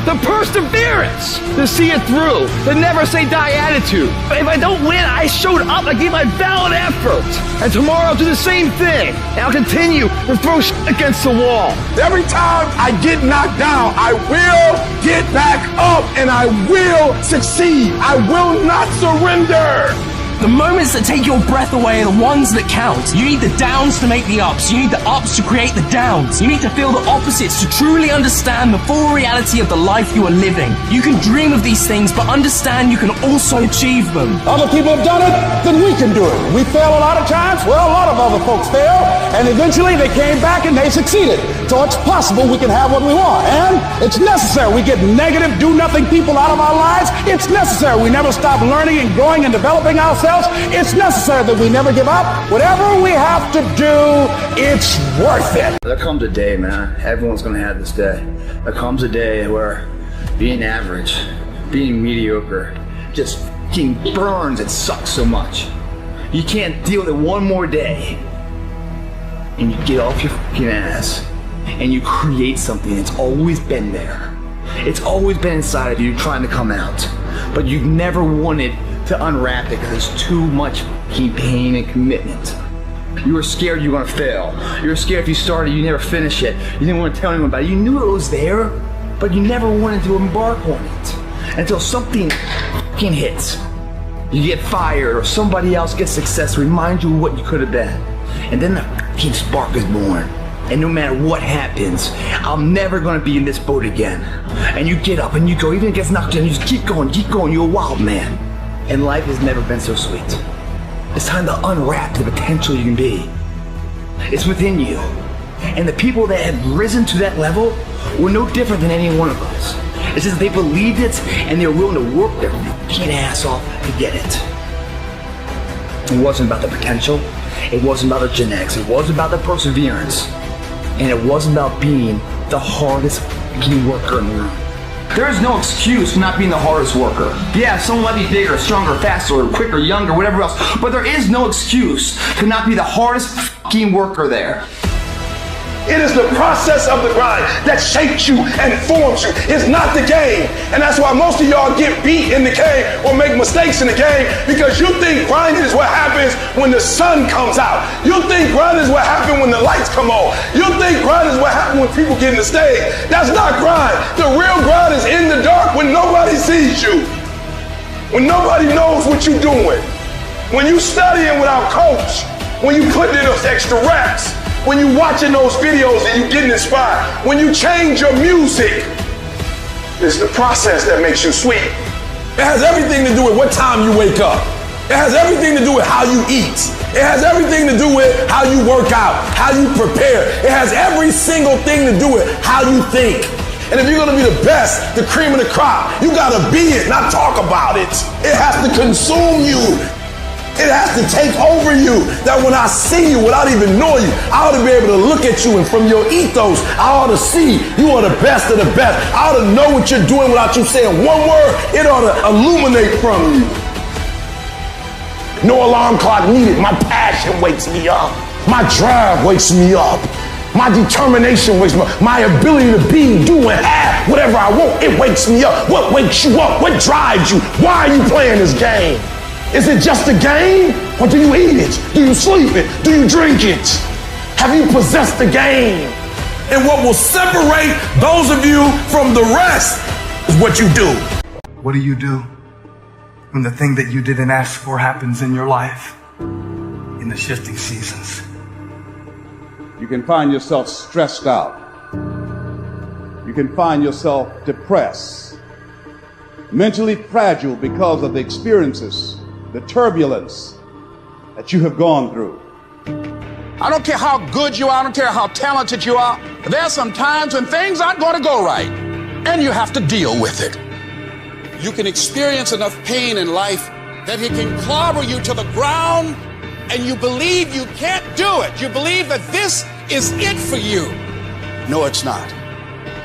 The perseverance to see it through. The never say die attitude. If I don't win, I showed up. I gave my valid effort. And tomorrow I'll do the same thing. And I'll continue to throw shit against the wall. Every time I get knocked down, I will get back up and I will succeed. I will not surrender. The moments that take your breath away are the ones that count. You need the downs to make the ups. You need the ups to create the downs. You need to feel the opposites to truly understand the full reality of the life you are living. You can dream of these things, but understand you can also achieve them. Other people have done it, then we can do it. We fail a lot of times. Well, a lot of other folks fail, and eventually they came back and they succeeded. So it's possible we can have what we want, and it's necessary. We get negative, do-nothing people out of our lives. It's necessary. We never stop learning and growing and developing ourselves. It's necessary that we never give up. Whatever we have to do, it's worth it. There comes a day, man. Everyone's gonna have this day. There comes a day where being average, being mediocre, just fucking burns and sucks so much. You can't deal with it one more day. And you get off your fucking ass and you create something that's always been there. It's always been inside of you trying to come out. But you've never wanted to unwrap it because there's too much pain and commitment. You were scared you were gonna fail. You were scared if you started, you never finish it. You didn't want to tell anyone about it. You knew it was there, but you never wanted to embark on it. Until something fucking hits. You get fired or somebody else gets success, remind you of what you could have been. And then the fucking spark is born. And no matter what happens, I'm never gonna be in this boat again. And you get up and you go, even if it gets knocked down, you just keep going, you're a wild man. And life has never been so sweet. It's time to unwrap the potential you can be. It's within you. And the people that have risen to that level were no different than any one of us. It's just they believed it and they were willing to work their fucking ass off to get it. It wasn't about the potential. It wasn't about the genetics. It wasn't about the perseverance. And it wasn't about being the hardest fucking worker in the room. There is no excuse for not being the hardest worker. Yeah, someone might be bigger, stronger, faster, quicker, younger, whatever else, but there is no excuse to not be the hardest fucking worker there. It is the process of the grind that shapes you and forms you. It's not the game. And that's why most of y'all get beat in the game or make mistakes in the game, because you think grinding is what happens when the sun comes out. You think grinding is what happens when the lights come on. You think grinding is what happens when people get in the stage. That's not grind. The real grind is in the dark when nobody sees you. When nobody knows what you're doing. When you studying without coach. When you putting in those extra reps. When you watching those videos and you getting inspired, when you change your music, it's the process that makes you sweet. It has everything to do with what time you wake up. It has everything to do with how you eat. It has everything to do with how you work out, how you prepare. It has every single thing to do with how you think. And if you're gonna be the best, the cream of the crop, you gotta be it, not talk about it. It has to consume you. It has to take over you, that when I see you without even knowing you, I ought to be able to look at you, and from your ethos, I ought to see you are the best of the best. I ought to know what you're doing without you saying one word. It ought to illuminate from you. No alarm clock needed. My passion wakes me up. My drive wakes me up. My determination wakes me up. My ability to be, do, and have whatever I want, it wakes me up. What wakes you up? What drives you? Why are you playing this game? Is it just a game, or do you eat it? Do you sleep it? Do you drink it? Have you possessed the game? And what will separate those of you from the rest is what you do. What do you do when the thing that you didn't ask for happens in your life in the shifting seasons? You can find yourself stressed out. You can find yourself depressed, mentally fragile because of the experiences, the turbulence that you have gone through. I don't care how good you are, I don't care how talented you are. There are some times when things aren't going to go right, and you have to deal with it. You can experience enough pain in life that it can clobber you to the ground, and you believe you can't do it. You believe that this is it for you. No, it's not.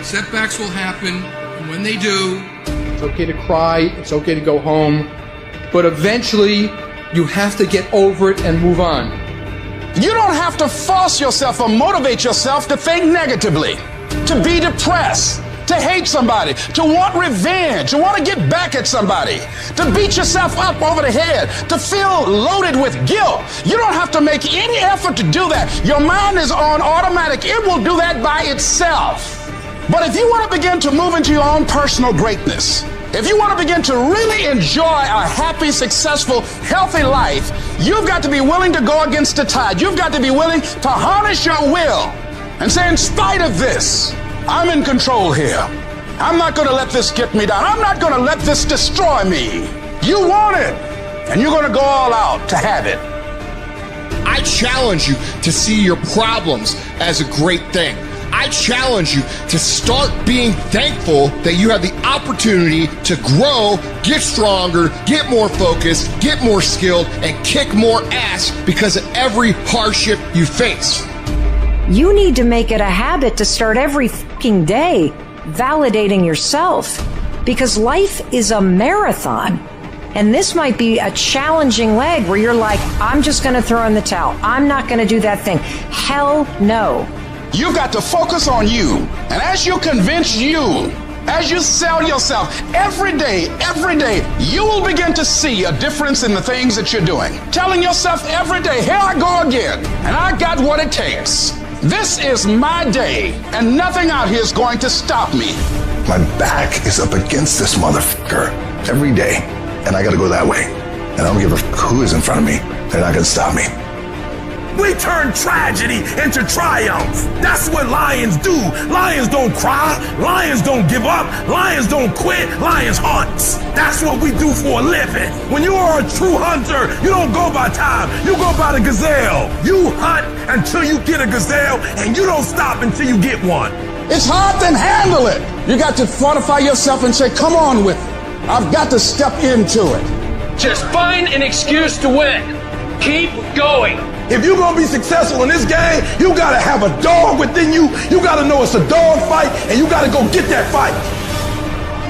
Setbacks will happen, and when they do, it's okay to cry, it's okay to go home, but eventually you have to get over it and move on. You don't have to force yourself or motivate yourself to think negatively, to be depressed, to hate somebody, to want revenge, to want to get back at somebody, to beat yourself up over the head, to feel loaded with guilt. You don't have to make any effort to do that. Your mind is on automatic. It will do that by itself. But if you want to begin to move into your own personal greatness, if you want to begin to really enjoy a happy, successful, healthy life, you've got to be willing to go against the tide. You've got to be willing to harness your will and say, in spite of this, I'm in control here. I'm not going to let this get me down. I'm not going to let this destroy me. You want it, and you're going to go all out to have it. I challenge you to see your problems as a great thing. I challenge you to start being thankful that you have the opportunity to grow, get stronger, get more focused, get more skilled, and kick more ass because of every hardship you face. You need to make it a habit to start every fucking day validating yourself, because life is a marathon. And this might be a challenging leg where you're like, I'm just going to throw in the towel. I'm not going to do that thing. Hell no. You've got to focus on you. And as you convince you, as you sell yourself every day, you will begin to see a difference in the things that you're doing. Telling yourself every day, here I go again, and I got what it takes. This is my day, and nothing out here is going to stop me. My back is up against this motherfucker every day, and I gotta go that way. And I don't give a who is in front of me. They're not gonna stop me. We turn tragedy into triumph. That's what lions do. Lions don't cry. Lions don't give up. Lions don't quit. Lions hunt. That's what we do for a living. When you are a true hunter, you don't go by time. You go by the gazelle. You hunt until you get a gazelle, and you don't stop until you get one. It's hard to handle it. You got to fortify yourself and say, come on with it. I've got to step into it. Just find an excuse to win. Keep going. If you're gonna be successful in this game, you gotta have a dog within you. You gotta know it's a dog fight, and you gotta go get that fight.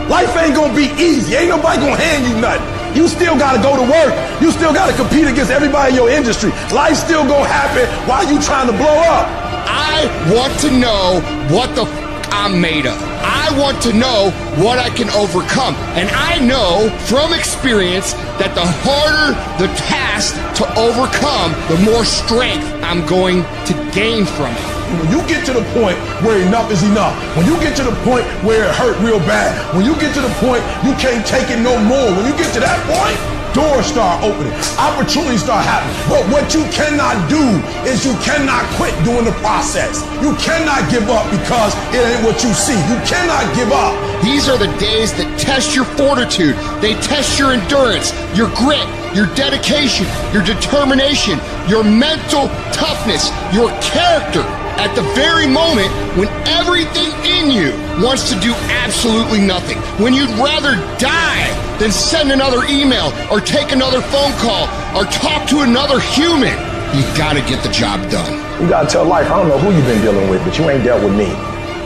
Life ain't gonna be easy. Ain't nobody gonna hand you nothing. You still gotta go to work. You still gotta compete against everybody in your industry. Life's still gonna happen while you trying to blow up. I want to know what the I'm made of. I want to know what I can overcome. And I know from experience that the harder the task to overcome, the more strength I'm going to gain from it. When you get to the point where enough is enough, when you get to the point where it hurt real bad, when you get to the point you can't take it no more, when you get to that point, doors start opening, opportunities start happening. But what you cannot do is you cannot quit doing the process. You cannot give up because it ain't what you see. You cannot give up. These are the days that test your fortitude. They test your endurance, your grit, your dedication, your determination, your mental toughness, your character. At the very moment when everything in you wants to do absolutely nothing, when you'd rather die than send another email or take another phone call or talk to another human, you gotta get the job done. You gotta tell life, I don't know who you've been dealing with, but you ain't dealt with me.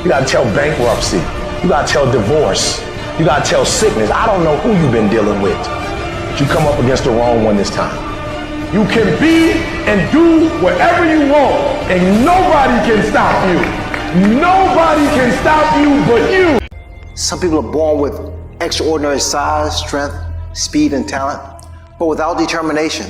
You gotta tell bankruptcy. You gotta tell divorce. You gotta tell sickness. I don't know who you've been dealing with, but you come up against the wrong one this time. You can be and do whatever you want, and nobody can stop you. Nobody can stop you but you. Some people are born with extraordinary size, strength, speed, and talent, but without determination.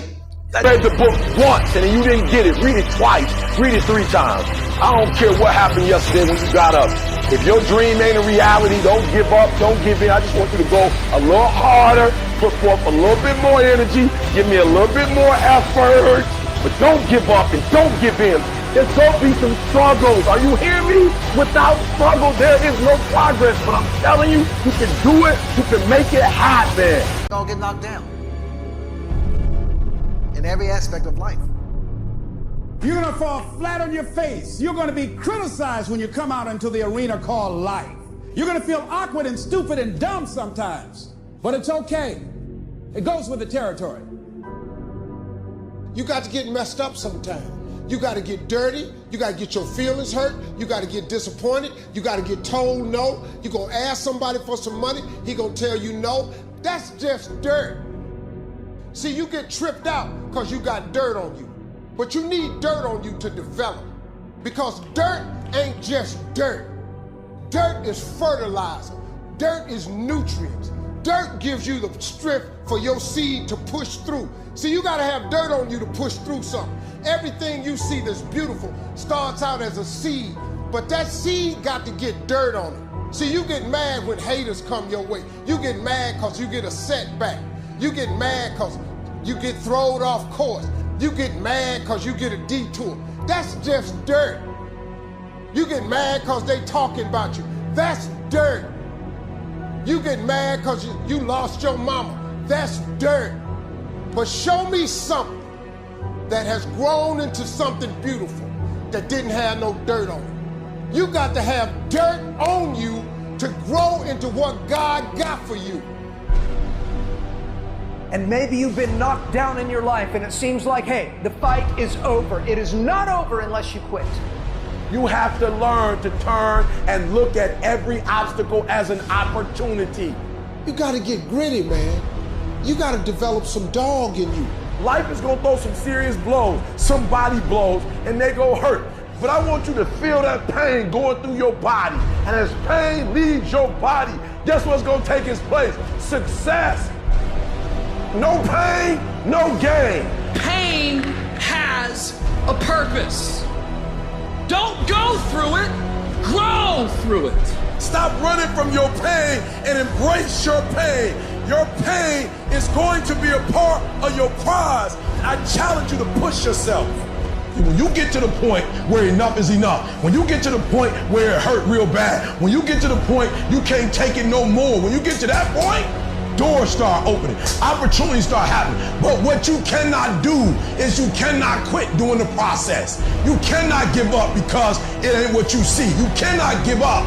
I read the book once and you didn't get it. Read it twice. Read it 3 times. I don't care what happened yesterday when you got up. If your dream ain't a reality, don't give up, don't give in. I just want you to go a little harder, put forth a little bit more energy, give me a little bit more effort, but don't give up and don't give in. There's gonna be some struggles. Are you hearing me? Without struggle, there is no progress. But I'm telling you, you can do it. You can make it happen. Don't get knocked down in every aspect of life. You're gonna fall flat on your face. You're gonna be criticized when you come out into the arena called life. You're gonna feel awkward and stupid and dumb sometimes. But it's okay. It goes with the territory. You got to get messed up sometimes. You got to get dirty. You got to get your feelings hurt. You got to get disappointed. You got to get told no. You're going to ask somebody for some money. He going to tell you no. That's just dirt. See, you get tripped out because you got dirt on you. But you need dirt on you to develop. Because dirt ain't just dirt. Dirt is fertilizer. Dirt is nutrients. Dirt gives you the strength for your seed to push through. See, you gotta have dirt on you to push through something. Everything you see that's beautiful starts out as a seed, but that seed got to get dirt on it. See, you get mad when haters come your way. You get mad because you get a setback. You get mad because you get thrown off course. You get mad because you get a detour. That's just dirt. You get mad because they talking about you. That's dirt. You get mad because you lost your mama. That's dirt. But show me something that has grown into something beautiful that didn't have no dirt on it. You got to have dirt on you to grow into what God got for you. And maybe you've been knocked down in your life and it seems like, hey, the fight is over. It is not over unless you quit. You have to learn to turn and look at every obstacle as an opportunity. You got to get gritty, man. You got to develop some dog in you. Life is going to throw some serious blows, some body blows, and they go hurt. But I want you to feel that pain going through your body. And as pain leaves your body, guess what's going to take its place? Success. No pain, no gain. Pain has a purpose. Don't go through it, grow through it. Stop running from your pain and embrace your pain. Your pain is going to be a part of your prize. I challenge you to push yourself. When you get to the point where enough is enough, when you get to the point where it hurt real bad, when you get to the point you can't take it no more, when you get to that point, doors start opening, opportunities start happening. But what you cannot do is you cannot quit during the process. You cannot give up because it ain't what you see. You cannot give up.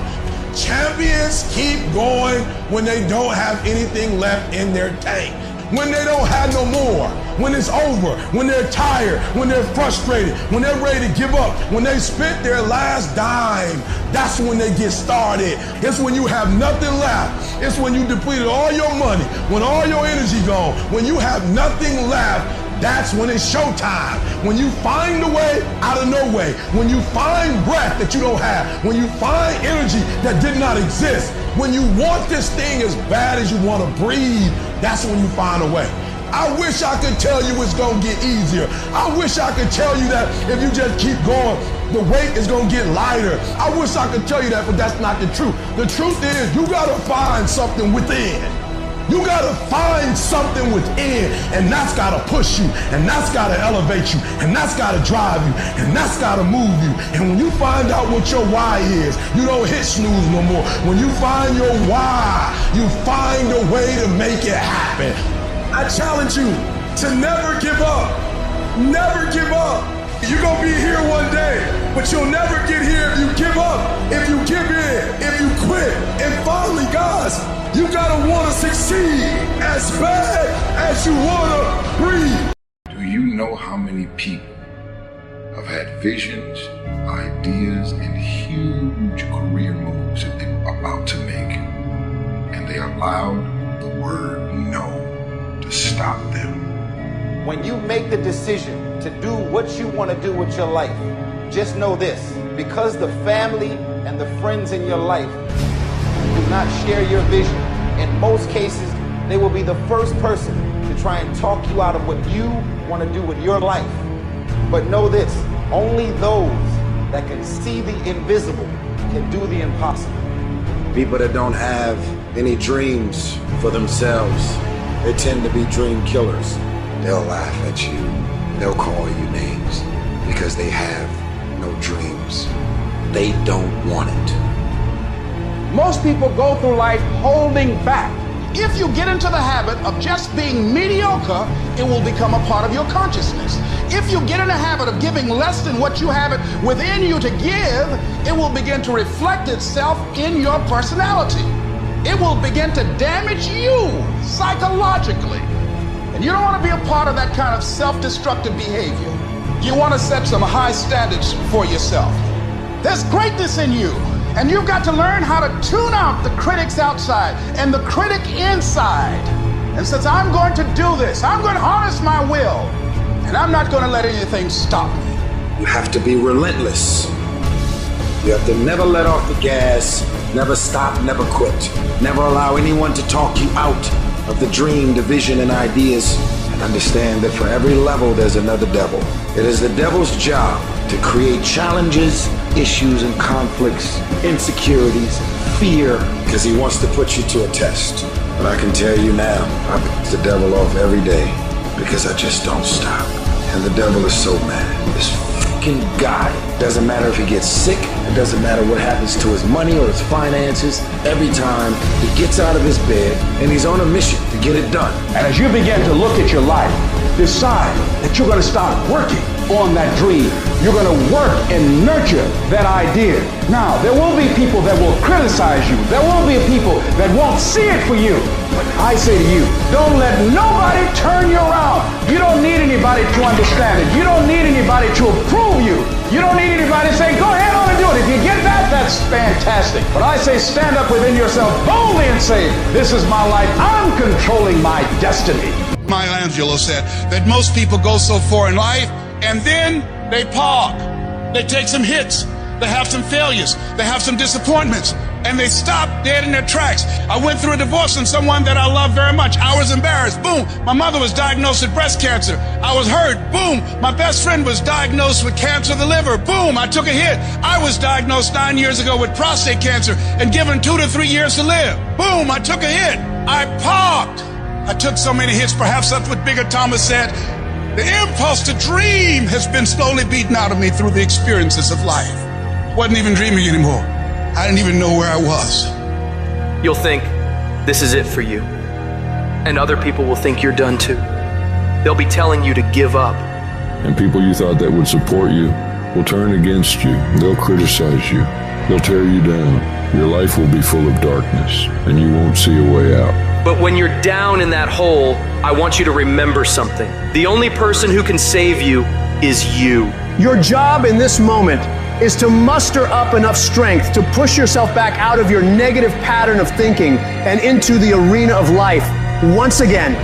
Champions keep going when they don't have anything left in their tank. When they don't have no more, when it's over, when they're tired, when they're frustrated, when they're ready to give up, when they spent their last dime, that's when they get started. It's when you have nothing left. It's when you depleted all your money, when all your energy gone, when you have nothing left. That's when it's showtime. When you find a way out of no way. When you find breath that you don't have. When you find energy that did not exist. When you want this thing as bad as you want to breathe, that's when you find a way. I wish I could tell you it's going to get easier. I wish I could tell you that if you just keep going, the weight is going to get lighter. I wish I could tell you that, but that's not the truth. The truth is you got to find something within. You gotta find something within, and that's gotta push you, and that's gotta elevate you, and that's gotta drive you, and that's gotta move you. And when you find out what your why is, you don't hit snooze no more. When you find your why, you find a way to make it happen. I challenge you to never give up. Never give up. You're gonna be here one day, but you'll never get here if you give up, if you give in, if you quit. And finally, guys, you gotta wanna succeed as bad as you wanna breathe. Do you know how many people have had visions, ideas, and huge career moves that they're about to make, and they allowed the word no to stop them? When you make the decision to do what you want to do with your life, just know this: because the family and the friends in your life do not share your vision, in most cases, they will be the first person to try and talk you out of what you want to do with your life. But know this: only those that can see the invisible can do the impossible. People that don't have any dreams for themselves, they tend to be dream killers. They'll laugh at you. They'll call you names because they have no dreams. They don't want it. Most people go through life holding back. If you get into the habit of just being mediocre, it will become a part of your consciousness. If you get in the habit of giving less than what you have it within you to give, it will begin to reflect itself in your personality. It will begin to damage you psychologically. And you don't want to be a part of that kind of self-destructive behavior. You want to set some high standards for yourself. There's greatness in you. And you've got to learn how to tune out the critics outside and the critic inside. And since I'm going to do this, I'm going to harness my will, and I'm not going to let anything stop me. You have to be relentless. You have to never let off the gas, never stop, never quit. Never allow anyone to talk you out of the dream, the vision, and ideas. And understand that for every level, there's another devil. It is the devil's job to create challenges, issues, and conflicts, insecurities, fear, because he wants to put you to a test. But I can tell you now, I piss the devil off every day because I just don't stop. And the devil is so mad. This fucking guy, doesn't matter if he gets sick, it doesn't matter what happens to his money or his finances, every time he gets out of his bed and he's on a mission to get it done. And as you begin to look at your life, decide that you're going to start working on that dream. You're going to work and nurture that idea. Now, there will be people that will criticize you. There will be people that won't see it for you. But I say to you, don't let nobody turn you around. You don't need anybody to understand it. You don't need anybody to approve you. You don't need anybody to say, go ahead on and do it. If you get that, that's fantastic. But I say, stand up within yourself boldly and say, this is my life. I'm controlling my destiny. Maya Angelou said that most people go so far in life and then they park. They take some hits. They have some failures. They have some disappointments. And they stop dead in their tracks. I went through a divorce from someone that I love very much. I was embarrassed. Boom. My mother was diagnosed with breast cancer. I was hurt. Boom. My best friend was diagnosed with cancer of the liver. Boom. I took a hit. I was diagnosed 9 years ago with prostate cancer and given 2 to 3 years to live. Boom. I took a hit. I parked. I took so many hits. Perhaps that's what Bigger Thomas said. The impulse to dream has been slowly beaten out of me through the experiences of life. Wasn't even dreaming anymore. I didn't even know where I was. You'll think this is it for you. And other people will think you're done too. They'll be telling you to give up. And people you thought that would support you will turn against you. They'll criticize you. They'll tear you down. Your life will be full of darkness, and you won't see a way out. But when you're down in that hole, I want you to remember something. The only person who can save you is you. Your job in this moment is to muster up enough strength to push yourself back out of your negative pattern of thinking and into the arena of life once again.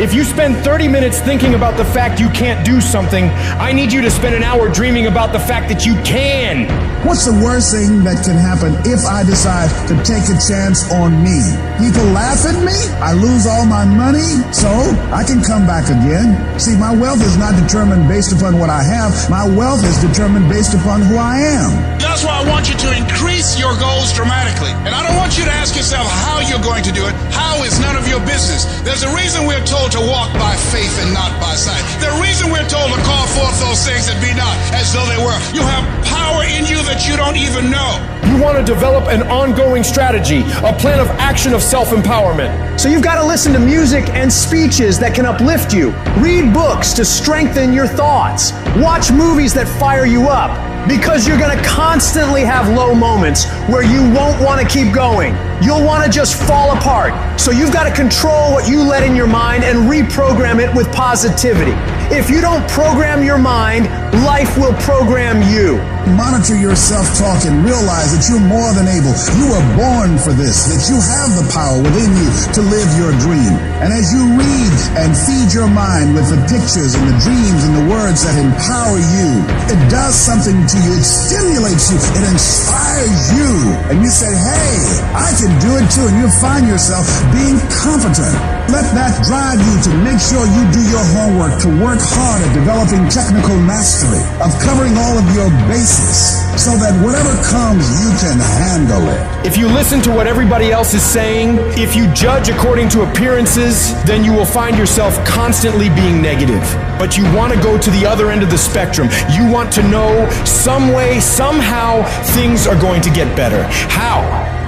If you spend 30 minutes thinking about the fact you can't do something, I need you to spend an hour dreaming about the fact that you can. What's the worst thing that can happen if I decide to take a chance on me? People laugh at me, I lose all my money, so I can come back again. See, my wealth is not determined based upon what I have. My wealth is determined based upon who I am. That's why I want you to increase your goals dramatically. And I don't want you to ask yourself how you're going to do it. How is none of your business. There's a reason we're told to walk by faith and not by sight. The reason we're told to call forth those things that be not as though they were. You have power in you that you don't even know. You want to develop an ongoing strategy, a plan of action of self-empowerment. So you've got to listen to music and speeches that can uplift you. Read books to strengthen your thoughts. Watch movies that fire you up. Because you're going to constantly have low moments where you won't want to keep going. You'll want to just fall apart. So you've got to control what you let in your mind and reprogram it with positivity. If you don't program your mind, life will program you. Monitor your self-talk and realize that you're more than able. You were born for this, that you have the power within you to live your dream. And as you read and feed your mind with the pictures and the dreams and the words that empower you, it does something to you. It stimulates you. It inspires you. And you say, hey, I can can do it too, and you'll find yourself being competent. Let that drive you to make sure you do your homework, to work hard at developing technical mastery, of covering all of your bases, so that whatever comes, you can handle it. If you listen to what everybody else is saying, if you judge according to appearances, then you will find yourself constantly being negative. But you want to go to the other end of the spectrum. You want to know some way, somehow, things are going to get better. How?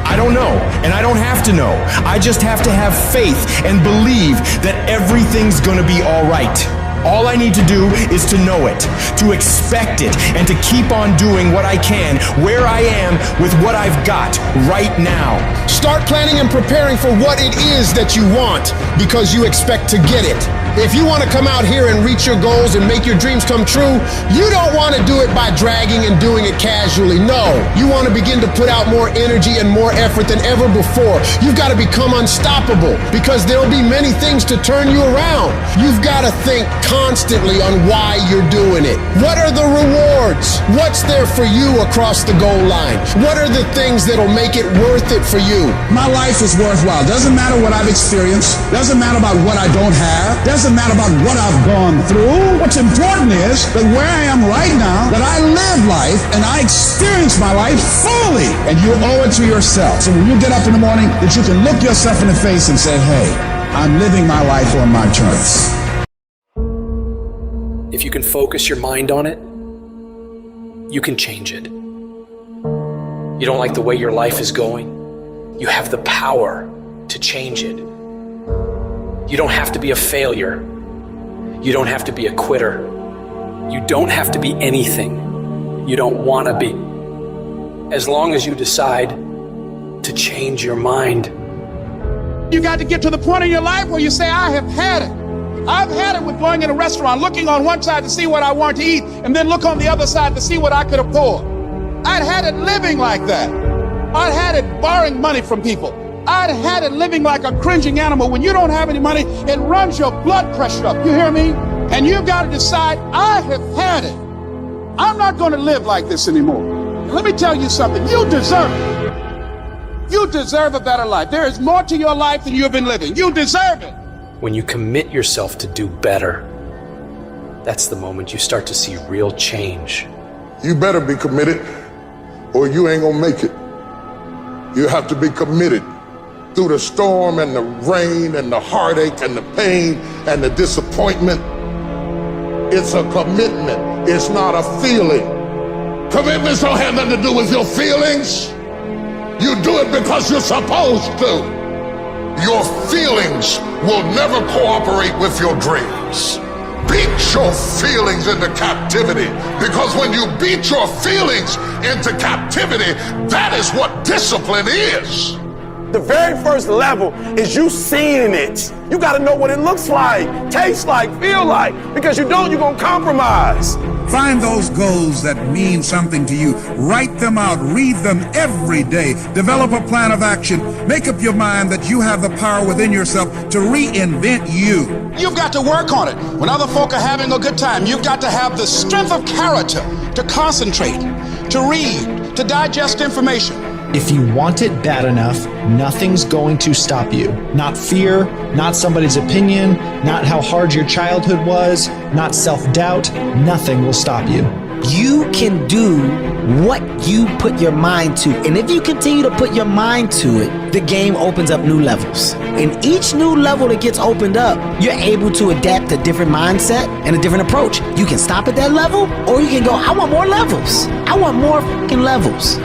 I don't know, and I don't have to know. I just have to have faith and believe that everything's gonna be all right. All I need to do is to know it, to expect it, and to keep on doing what I can, where I am, with what I've got right now. Start planning and preparing for what it is that you want, because you expect to get it. If you want to come out here and reach your goals and make your dreams come true, you don't want to do it by dragging and doing it casually. No, you want to begin to put out more energy and more effort than ever before. You've got to become unstoppable, because there'll be many things to turn you around. You've got to think constantly on why you're doing it. What are the rewards? What's there for you across the goal line? What are the things that'll make it worth it for you? My life is worthwhile. Doesn't matter what I've experienced. Doesn't matter about what I don't have. Doesn't matter about what I've gone through. What's important is that where I am right now, that I live life and I experience my life fully. And you owe it to yourself. So when you get up in the morning, that you can look yourself in the face and say, hey, I'm living my life on my terms. If you can focus your mind on it, you can change it. You don't like the way your life is going? You have the power to change it. You don't have to be a failure. You don't have to be a quitter. You don't have to be anything you don't want to be. As long as you decide to change your mind. You got to get to the point in your life where you say, I have had it. I've had it with going in a restaurant, looking on one side to see what I want to eat, and then look on the other side to see what I could afford. I'd had it living like that. I'd had it borrowing money from people. I'd had it living like a cringing animal. When you don't have any money, it runs your blood pressure up. You hear me? And you've got to decide, I have had it. I'm not going to live like this anymore. Let me tell you something. You deserve it. You deserve a better life. There is more to your life than you've been living. You deserve it. When you commit yourself to do better, that's the moment you start to see real change. You better be committed or you ain't gonna make it. You have to be committed through the storm and the rain and the heartache and the pain and the disappointment. It's a commitment. It's not a feeling. Commitments don't have nothing to do with your feelings. You do it because you're supposed to. Your feelings will never cooperate with your dreams. Beat your feelings into captivity, because when you beat your feelings into captivity, that is what discipline is. The very first level is you seeing it. You got to know what it looks like, tastes like, feel like, because you don't, you're going to compromise. Find those goals that mean something to you. Write them out. Read them every day. Develop a plan of action. Make up your mind that you have the power within yourself to reinvent you. You've got to work on it. When other folk are having a good time, you've got to have the strength of character to concentrate, to read, to digest information. If you want it bad enough, nothing's going to stop you. Not fear, not somebody's opinion, not how hard your childhood was, not self-doubt. Nothing will stop you. You can do what you put your mind to. And if you continue to put your mind to it, the game opens up new levels. And each new level that gets opened up, you're able to adapt a different mindset and a different approach. You can stop at that level, or you can go, I want more levels. I want more fucking levels.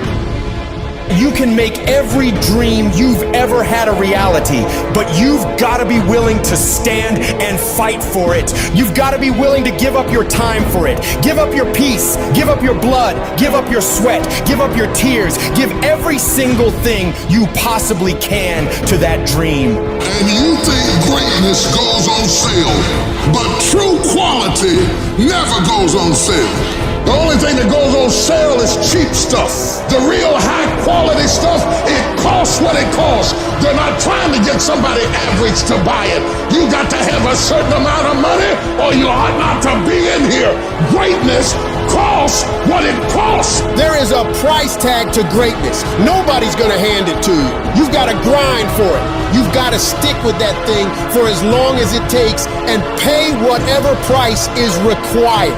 You can make every dream you've ever had a reality, but you've got to be willing to stand and fight for it. You've got to be willing to give up your time for it. Give up your peace, give up your blood, give up your sweat, give up your tears, give every single thing you possibly can to that dream. And you think greatness goes on sale, but true quality never goes on sale. The only thing that goes on sale is cheap stuff. The real high quality stuff, it costs what it costs. They're not trying to get somebody average to buy it. You got to have a certain amount of money or you ought not to be in here. Greatness costs what it costs. There is is a price tag to greatness. Nobody's gonna hand it to you. You've gotta grind for it. You've gotta stick with that thing for as long as it takes and pay whatever price is required.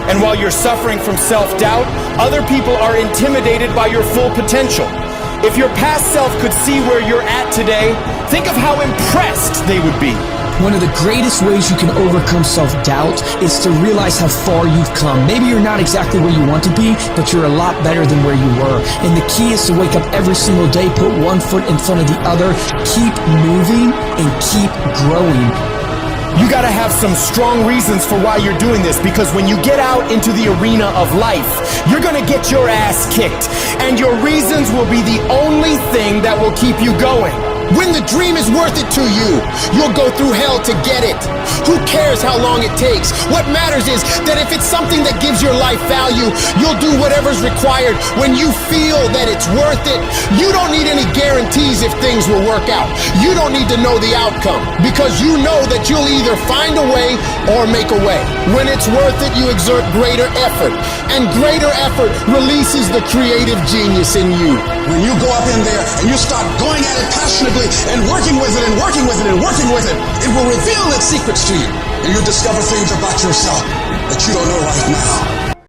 And while you're suffering from self-doubt, other people are intimidated by your full potential. If your past self could see where you're at today, think of how impressed they would be. One of the greatest ways you can overcome self-doubt is to realize how far you've come. Maybe you're not exactly where you want to be, but you're a lot better than where you were. And the key is to wake up every single day, put one foot in front of the other, keep moving, and keep growing. You gotta have some strong reasons for why you're doing this, because when you get out into the arena of life, you're gonna get your ass kicked, and your reasons will be the only thing that will keep you going. When the dream is worth it to you, you'll go through hell to get it. Who cares how long it takes? What matters is that if it's something that gives your life value, you'll do whatever's required when you feel that it's worth it. You don't need any guarantees if things will work out. You don't need to know the outcome, because you know that you'll either find a way or make a way. When it's worth it, you exert greater effort, and greater effort releases the creative genius in you. When you go up in there and you start going at it passionately and working with it and working with it and working with it, it will reveal its secrets to you. And you'll discover things about yourself that you don't know right now.